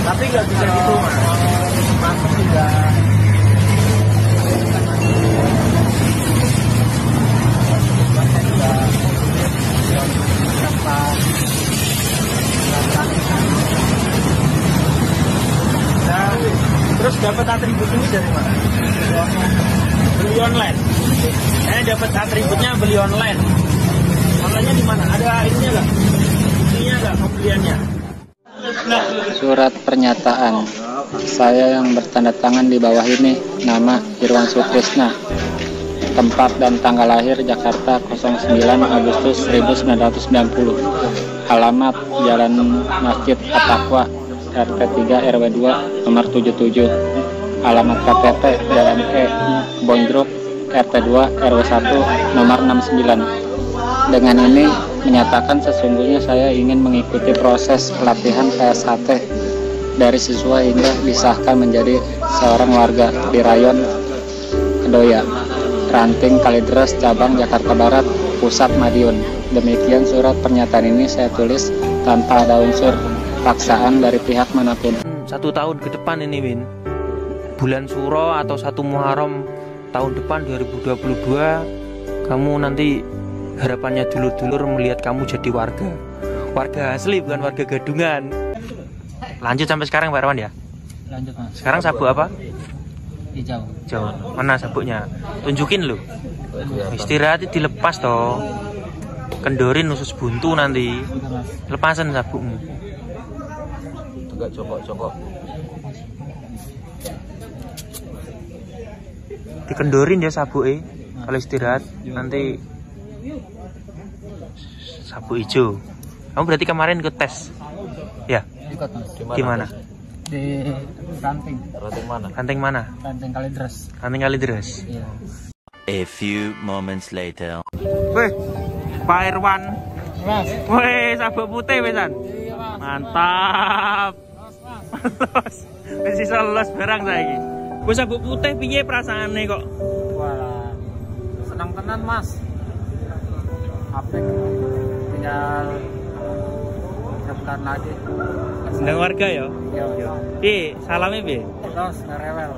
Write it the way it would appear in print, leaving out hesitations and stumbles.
Tapi nggak bisa gitu mas. Masuk juga. Terus dapat atribut ini dari mana? Beli online. Saya dapat atributnya beli online. Online-nya di mana? Ada ininya nggak? Ininya nggak pembeliannya? Surat pernyataan. Saya yang bertanda tangan di bawah ini. Nama Irwan Sutrisna. Tempat dan tanggal lahir Jakarta 09 Agustus 1990. Alamat Jalan Masjid At-Taqwa RT 3 RW 2 nomor 77. Alamat KTP Jalan E Bonjruk RT 2 RW 1 nomor 69. Dengan ini menyatakan sesungguhnya saya ingin mengikuti proses pelatihan PSHT dari siswa hingga disahkan menjadi seorang warga di Rayon Kedoya, Ranting Kalideres, Cabang Jakarta Barat, Pusat Madiun. Demikian surat pernyataan ini saya tulis tanpa ada unsur paksaan dari pihak manapun. 1 tahun ke depan ini Win, bulan Suro atau 1 Muharram tahun depan 2022, kamu nanti harapannya dulur-dulur melihat kamu jadi warga asli, bukan warga gadungan. Lanjut sampai sekarang Pak Irwan ya? Lanjut mas. Sekarang sabuk apa? Hijau. Jauh. Mana sabuknya? Tunjukin lu. Istirahat dilepas toh. Kendorin usus buntu nanti. Lepasan sabukmu. Enggak cokok-cokok. Dikendorin ya sabuknya. Kalau istirahat nanti sabuk hijau. Kamu berarti kemarin ikut tes? Ya. Ikut mas. Di mana? Di Ranting. Ranting mana? Ranting mana? Ranting Kalideres. Ranting Kalideres. Iya. A few moments later. Weh, Pak Irwan. Mas. Weh, sabuk putih besan. Iya mas. Mantap. Los. Wis iso los barang saiki. Wis sabuk putih piye perasaane kok? Wah, senang tenan mas. Apik. Tinggal bulan lagi. Senang warga ya? Iya. Piye, salame piye? Terus ngerewel.